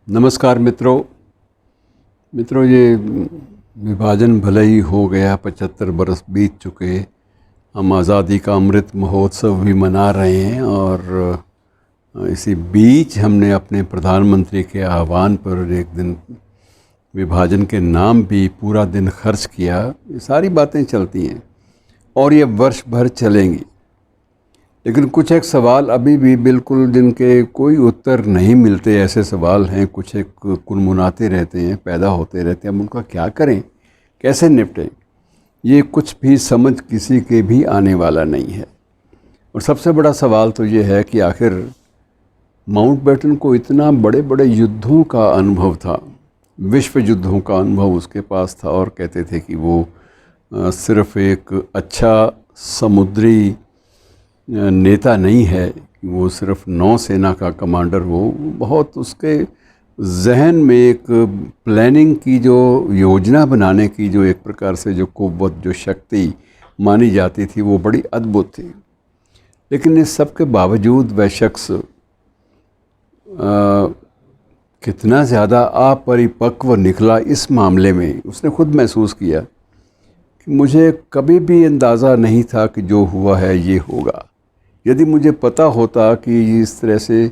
नमस्कार मित्रों। ये विभाजन भले ही हो गया, 75 बरस बीत चुके, हम आज़ादी का अमृत महोत्सव भी मना रहे हैं और इसी बीच हमने अपने प्रधानमंत्री के आह्वान पर एक दिन विभाजन के नाम भी पूरा दिन खर्च किया। ये सारी बातें चलती हैं और ये वर्ष भर चलेंगी, लेकिन कुछ एक सवाल अभी भी बिल्कुल जिनके कोई उत्तर नहीं मिलते, ऐसे सवाल हैं, कुछ एक कुनमुनाते रहते हैं, पैदा होते रहते हैं। हम उनका क्या करें, कैसे निपटें, ये कुछ भी समझ किसी के भी आने वाला नहीं है। और सबसे बड़ा सवाल तो ये है कि आखिर माउंटबेटन को इतना बड़े बड़े युद्धों का अनुभव था, विश्व युद्धों का अनुभव उसके पास था, और कहते थे कि वो सिर्फ़ एक अच्छा समुद्री नेता नहीं है, वो सिर्फ नौसेना का कमांडर हो। बहुत उसके जहन में एक प्लानिंग की, जो योजना बनाने की जो एक प्रकार से जो कुव्वत, जो शक्ति मानी जाती थी, वो बड़ी अद्भुत थी। लेकिन इस सब के बावजूद वह शख्स कितना ज़्यादा अपरिपक्व निकला इस मामले में, उसने खुद महसूस किया कि मुझे कभी भी अंदाज़ा नहीं था कि जो हुआ है ये होगा। यदि मुझे पता होता कि इस तरह से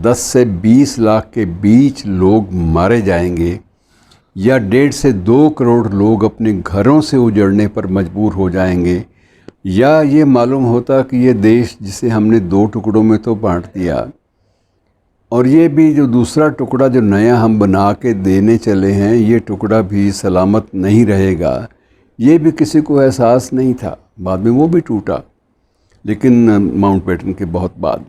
10 से 20 लाख के बीच लोग मारे जाएंगे, या 1.5 से 2 करोड़ लोग अपने घरों से उजड़ने पर मजबूर हो जाएंगे, या ये मालूम होता कि ये देश जिसे हमने 2 टुकड़ों में तो बांट दिया, और ये भी जो दूसरा टुकड़ा जो नया हम बना के देने चले हैं, ये टुकड़ा भी सलामत नहीं रहेगा, ये भी किसी को एहसास नहीं था। बाद में वो भी टूटा, लेकिन माउंटबेटन के बहुत बाद।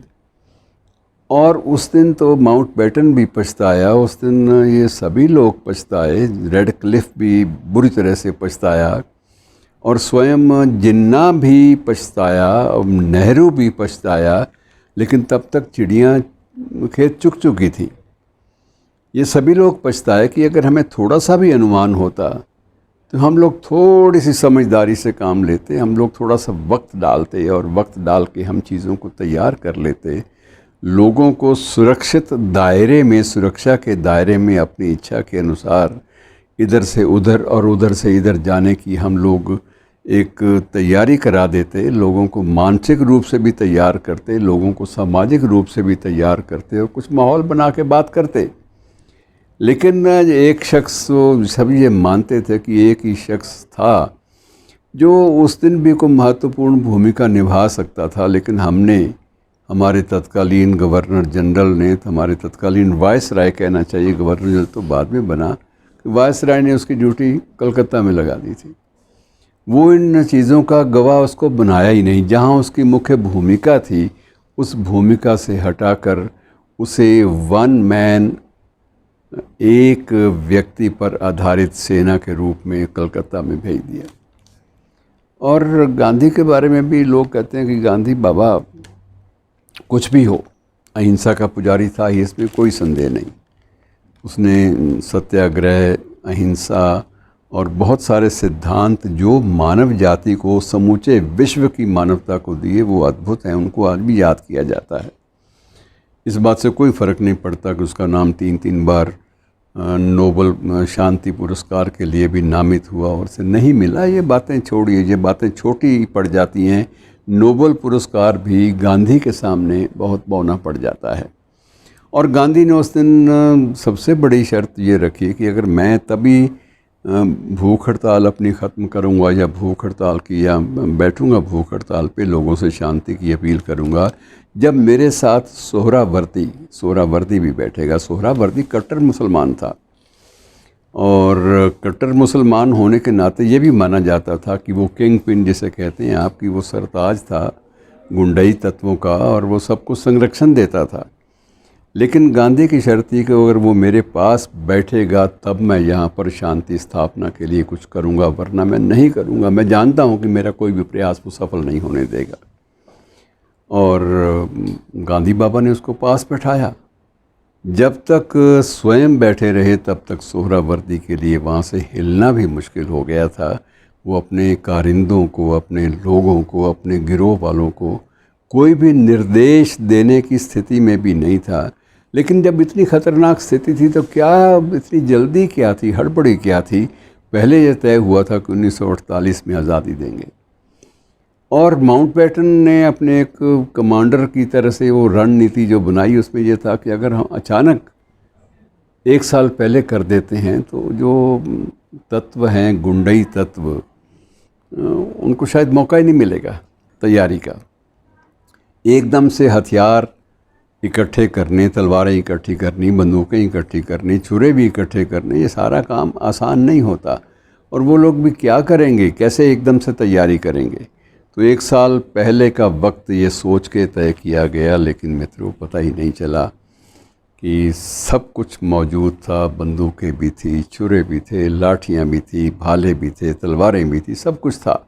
और उस दिन तो माउंटबेटन भी पछताया, उस दिन ये सभी लोग पछताए, रेड क्लिफ भी बुरी तरह से पछताया, और स्वयं जिन्ना भी पछताया, और नेहरू भी पछताया, लेकिन तब तक चिड़ियाँ खेत चुग चुकी थी। ये सभी लोग पछताए कि अगर हमें थोड़ा सा भी अनुमान होता तो हम लोग थोड़ी सी समझदारी से काम लेते, हम लोग थोड़ा सा वक्त डालते, और वक्त डाल के हम चीज़ों को तैयार कर लेते, लोगों को सुरक्षित दायरे में, सुरक्षा के दायरे में अपनी इच्छा के अनुसार इधर से उधर और उधर से इधर जाने की हम लोग एक तैयारी करा देते, लोगों को मानसिक रूप से भी तैयार करते, लोगों को सामाजिक रूप से भी तैयार करते, और कुछ माहौल बना के बात करते। लेकिन एक शख्स, तो सभी ये मानते थे कि एक ही शख्स था जो उस दिन भी कोई महत्वपूर्ण भूमिका निभा सकता था, लेकिन हमने, हमारे तत्कालीन गवर्नर जनरल ने, हमारे तत्कालीन वायसराय कहना चाहिए, गवर्नर जनरल तो बाद में बना, वायसराय ने उसकी ड्यूटी कलकत्ता में लगा दी थी। वो इन चीज़ों का गवाह उसको बनाया ही नहीं। जहाँ उसकी मुख्य भूमिका थी, उस भूमिका से हटाकर उसे वन मैन, एक व्यक्ति पर आधारित सेना के रूप में कलकत्ता में भेज दिया। और गांधी के बारे में भी लोग कहते हैं कि गांधी बाबा कुछ भी हो, अहिंसा का पुजारी था, इसमें कोई संदेह नहीं। उसने सत्याग्रह, अहिंसा और बहुत सारे सिद्धांत जो मानव जाति को, समूचे विश्व की मानवता को दिए, वो अद्भुत हैं, उनको आज भी याद किया जाता है। इस बात से कोई फ़र्क नहीं पड़ता कि उसका नाम 3 बार नोबल शांति पुरस्कार के लिए भी नामित हुआ और उसे नहीं मिला। ये बातें छोड़िए, ये बातें छोटी पड़ जाती हैं। नोबल पुरस्कार भी गांधी के सामने बहुत बौना पड़ जाता है। और गांधी ने उस दिन सबसे बड़ी शर्त ये रखी कि अगर मैं तभी भूख हड़ताल अपनी ख़त्म करूँगा, या भूख हड़ताल की, या बैठूँगा भूख हड़ताल पे, लोगों से शांति की अपील करूँगा, जब मेरे साथ सोहरावर्दी भी बैठेगा। सोहरावर्दी कट्टर मुसलमान था, और कट्टर मुसलमान होने के नाते ये भी माना जाता था कि वो किंग पिन जिसे कहते हैं आपकी, वो सरताज था गुंडई तत्वों का, और वो सबको संरक्षण देता था। लेकिन गांधी की शर्त थी कि अगर वो मेरे पास बैठेगा तब मैं यहाँ पर शांति स्थापना के लिए कुछ करूँगा, वरना मैं नहीं करूँगा। मैं जानता हूँ कि मेरा कोई भी प्रयास वो सफल नहीं होने देगा। और गांधी बाबा ने उसको पास बैठाया। जब तक स्वयं बैठे रहे तब तक सोहरावर्दी के लिए वहाँ से हिलना भी मुश्किल हो गया था। वो अपने कारिंदों को, अपने लोगों को, अपने गिरोह वालों को कोई भी निर्देश देने की स्थिति में भी नहीं था। लेकिन जब इतनी ख़तरनाक स्थिति थी तो क्या इतनी जल्दी क्या थी, हड़बड़ी क्या थी। पहले यह तय हुआ था कि 1948 में आज़ादी देंगे, और माउंटबेटन ने अपने एक कमांडर की तरह से वो रणनीति जो बनाई उसमें यह था कि अगर हम अचानक 1 साल पहले कर देते हैं तो जो तत्व हैं, गुंडई तत्व, उनको शायद मौका ही नहीं मिलेगा तैयारी का। एकदम से हथियार इकट्ठे करने, तलवारें इकट्ठी करनी, बंदूकें इकट्ठी करनी, छुरे भी इकट्ठे करने, ये सारा काम आसान नहीं होता। और वो लोग भी क्या करेंगे, कैसे एकदम से तैयारी करेंगे। तो 1 साल पहले का वक्त ये सोच के तय किया गया, लेकिन मित्रों पता ही नहीं चला कि सब कुछ मौजूद था। बंदूकें भी थी, छुरे भी थे, लाठियाँ भी थी, भाले भी थे, तलवारें भी थी, सब कुछ था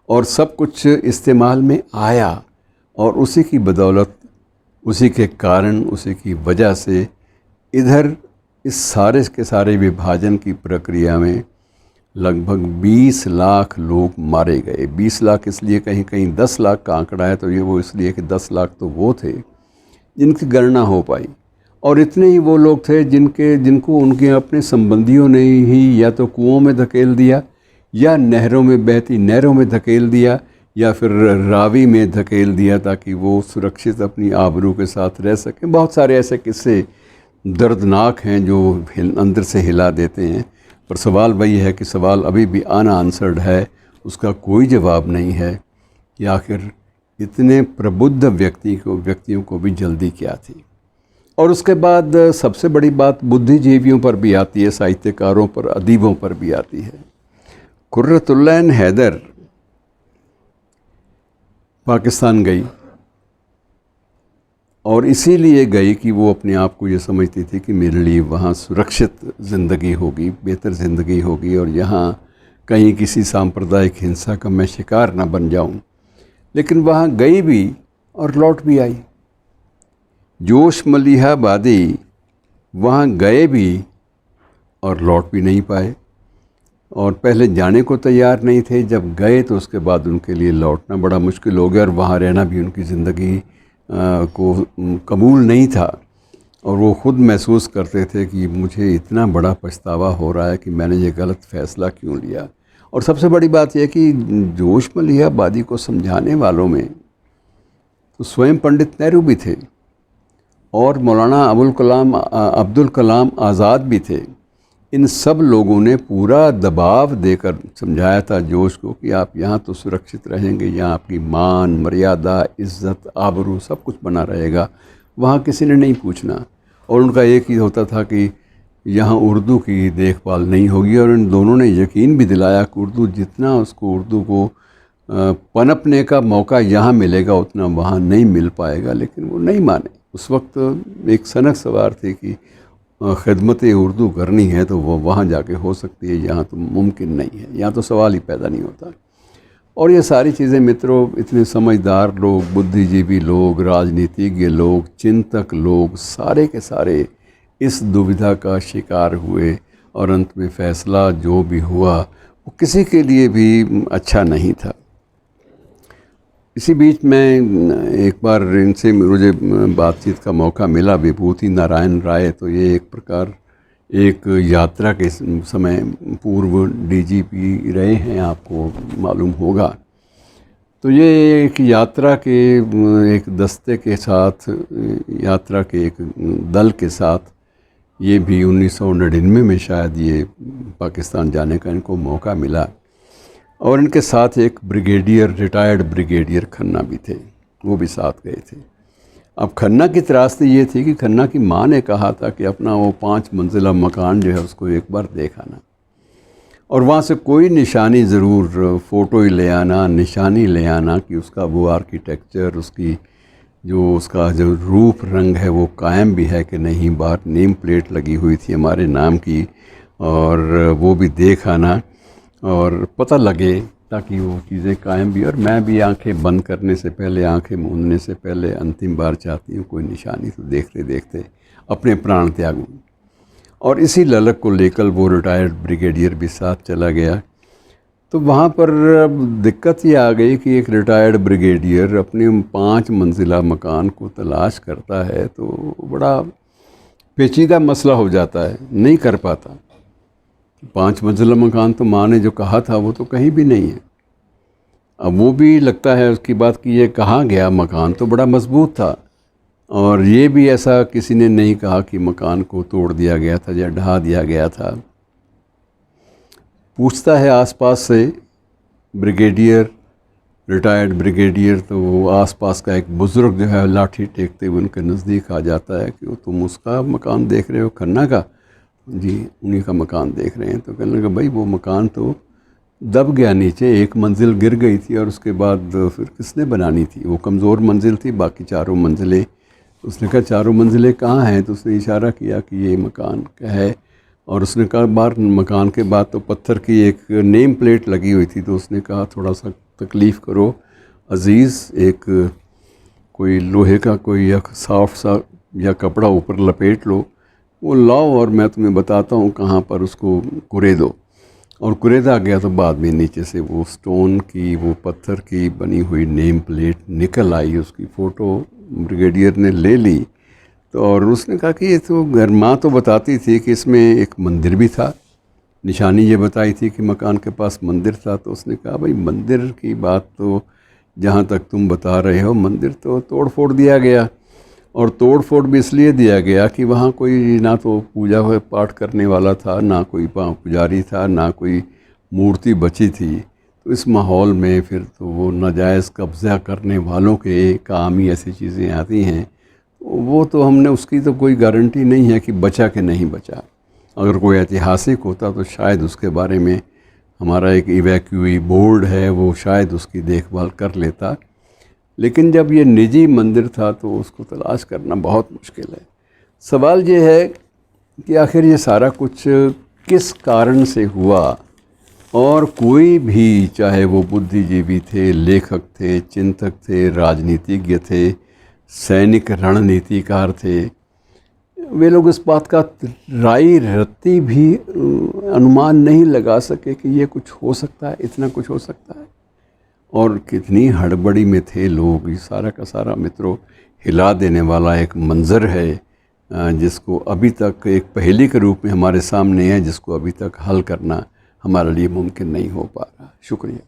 और सब कुछ इस्तेमाल में आया। और उसी की बदौलत, उसी के कारण, उसी की वजह से इधर इस सारे के सारे विभाजन की प्रक्रिया में लगभग 20 लाख लोग मारे गए। 20 लाख इसलिए, कहीं कहीं 10 लाख का आंकड़ा है, तो ये वो इसलिए कि 10 लाख तो वो थे जिनकी गणना हो पाई, और इतने ही वो लोग थे जिनको उनके अपने संबंधियों ने ही या तो कुओं में धकेल दिया, या नहरों में, बहती नहरों में धकेल दिया, या फिर रावी में धकेल दिया ताकि वो सुरक्षित अपनी आबरू के साथ रह सकें। बहुत सारे ऐसे किस्से दर्दनाक हैं जो अंदर से हिला देते हैं। पर सवाल वही है कि सवाल अभी भी अनआंसर्ड है, उसका कोई जवाब नहीं है कि आखिर इतने प्रबुद्ध व्यक्तियों को भी जल्दी क्या थी। और उसके बाद सबसे बड़ी बात बुद्धिजीवियों पर भी आती है, साहित्यकारों पर, अदीबों पर भी आती है। कुर्रतुल्लैन हैदर पाकिस्तान गई, और इसीलिए गई कि वो अपने आप को ये समझती थी कि मेरे लिए वहाँ सुरक्षित ज़िंदगी होगी, बेहतर ज़िंदगी होगी, और यहाँ कहीं किसी सांप्रदायिक हिंसा का मैं शिकार ना बन जाऊँ। लेकिन वहाँ गई भी और लौट भी आई। जोश मलिहाबादी वहाँ गए भी और लौट भी नहीं पाए, और पहले जाने को तैयार नहीं थे, जब गए तो उसके बाद उनके लिए लौटना बड़ा मुश्किल हो गया, और वहाँ रहना भी उनकी ज़िंदगी को कबूल नहीं था। और वो ख़ुद महसूस करते थे कि मुझे इतना बड़ा पछतावा हो रहा है कि मैंने ये गलत फ़ैसला क्यों लिया। और सबसे बड़ी बात यह कि जोश मलिहाबादी को समझाने वालों में तो स्वयं पंडित नेहरू भी थे, और मौलाना अब्दुल कलाम आज़ाद भी थे। इन सब लोगों ने पूरा दबाव देकर समझाया था जोश को कि आप यहाँ तो सुरक्षित रहेंगे, यहाँ आपकी मान, मर्यादा, इज़्ज़त, आबरू सब कुछ बना रहेगा, वहाँ किसी ने नहीं पूछना। और उनका एक ही होता था कि यहाँ उर्दू की देखभाल नहीं होगी। और इन दोनों ने यकीन भी दिलाया कि उर्दू जितना उसको, उर्दू को पनपने का मौका यहाँ मिलेगा उतना वहाँ नहीं मिल पाएगा। लेकिन वो नहीं माने। उस वक्त एक सनक सवार थी कि खिदमत उर्दू करनी है तो वो वहाँ जाके हो सकती है, यहाँ तो मुमकिन नहीं है, यहाँ तो सवाल ही पैदा नहीं होता। और ये सारी चीज़ें मित्रों, इतने समझदार लोग, बुद्धिजीवी लोग, राजनीतिज्ञ लोग, चिंतक लोग, सारे के सारे इस दुविधा का शिकार हुए, और अंत में फ़ैसला जो भी हुआ वो किसी के लिए भी अच्छा नहीं था। इसी बीच में एक बार इनसे मुझे बातचीत का मौका मिला, विभूति नारायण राय। तो ये एक प्रकार एक यात्रा के समय पूर्व डीजीपी रहे हैं, आपको मालूम होगा। तो ये एक यात्रा के एक दस्ते के साथ, यात्रा के एक दल के साथ, ये भी 1999 में शायद ये पाकिस्तान जाने का इनको मौका मिला। और इनके साथ एक ब्रिगेडियर, रिटायर्ड ब्रिगेडियर खन्ना भी थे, वो भी साथ गए थे। अब खन्ना की त्रासदी ये थी कि खन्ना की माँ ने कहा था कि अपना वो 5 मंजिला मकान जो है उसको एक बार देख आना, और वहाँ से कोई निशानी ज़रूर, फ़ोटो ही ले आना, निशानी ले आना कि उसका वो आर्किटेक्चर, उसका जो रूप रंग है वो कायम भी है कि नहीं। बाहर नेम प्लेट लगी हुई थी हमारे नाम की, और वो भी देख आना और पता लगे, ताकि वो चीज़ें कायम भी। और मैं भी आंखें बंद करने से पहले, आंखें मूंदने से पहले अंतिम बार चाहती हूँ कोई निशानी तो देखते देखते अपने प्राण त्यागूँ। और इसी ललक को लेकर वो रिटायर्ड ब्रिगेडियर भी साथ चला गया। तो वहाँ पर दिक्कत ये आ गई कि एक रिटायर्ड ब्रिगेडियर अपने 5 मंजिला मकान को तलाश करता है, तो बड़ा पेचीदा मसला हो जाता है, नहीं कर पाता। 5 मंजिला मकान तो माँ ने जो कहा था वो तो कहीं भी नहीं है। अब वो भी लगता है उसकी बात कि ये कहाँ गया, मकान तो बड़ा मजबूत था। और ये भी ऐसा किसी ने नहीं कहा कि मकान को तोड़ दिया गया था या ढहा दिया गया था। पूछता है आसपास से ब्रिगेडियर, रिटायर्ड ब्रिगेडियर, तो वो आसपास का एक बुज़ुर्ग जो है लाठी टेकते हुए उनके नज़दीक आ जाता है कि तुम उसका मकान देख रहे हो, खन्ना का? जी, उन्हीं का मकान देख रहे हैं। तो कहने लगा भाई वो मकान तो दब गया नीचे, 1 मंजिल गिर गई थी और उसके बाद फिर किसने बनानी थी? वो कमज़ोर मंजिल थी, बाकी चारों मंजिलें। उसने कहा चारों मंजिलें कहाँ हैं? तो उसने इशारा किया कि ये मकान का है। और उसने कहा बार मकान के बाद तो पत्थर की एक नेम प्लेट लगी हुई थी। तो उसने कहा थोड़ा सा तकलीफ़ करो अज़ीज़, एक कोई लोहे का कोई या सॉफ्ट सा या कपड़ा ऊपर लपेट लो, वो लाओ और मैं तुम्हें बताता हूँ कहाँ पर उसको कुरेदो। और कुरेदा गया तो बाद में नीचे से वो स्टोन की, वो पत्थर की बनी हुई नेम प्लेट निकल आई। उसकी फ़ोटो ब्रिगेडियर ने ले ली। तो और उसने कहा कि ये तो घर, माँ तो बताती थी कि इसमें एक मंदिर भी था, निशानी ये बताई थी कि मकान के पास मंदिर था। तो उसने कहा भाई मंदिर की बात तो जहाँ तक तुम बता रहे हो, मंदिर तो तोड़ फोड़ दिया गया। और तोड़ फोड़ भी इसलिए दिया गया कि वहाँ कोई ना तो पूजा पाठ करने वाला था, ना कोई पुजारी था, ना कोई मूर्ति बची थी। तो इस माहौल में फिर तो वो नाजायज़ कब्ज़ा करने वालों के काम ही ऐसी चीज़ें आती हैं। वो तो हमने, उसकी तो कोई गारंटी नहीं है कि बचा कि नहीं बचा। अगर कोई ऐतिहासिक होता तो शायद उसके बारे में हमारा एक इवैक्यूई बोर्ड है, वो शायद उसकी देखभाल कर लेता। लेकिन जब ये निजी मंदिर था तो उसको तलाश करना बहुत मुश्किल है। सवाल ये है कि आखिर ये सारा कुछ किस कारण से हुआ। और कोई भी, चाहे वो बुद्धिजीवी थे, लेखक थे, चिंतक थे, राजनीतिज्ञ थे, सैनिक रणनीतिकार थे, वे लोग इस बात का राई रत्ती भी अनुमान नहीं लगा सके कि ये कुछ हो सकता है, इतना कुछ हो सकता है। और कितनी हड़बड़ी में थे लोग। ये सारा का सारा मित्रों हिला देने वाला एक मंज़र है, जिसको अभी तक एक पहेली के रूप में हमारे सामने है, जिसको अभी तक हल करना हमारे लिए मुमकिन नहीं हो पा रहा। शुक्रिया।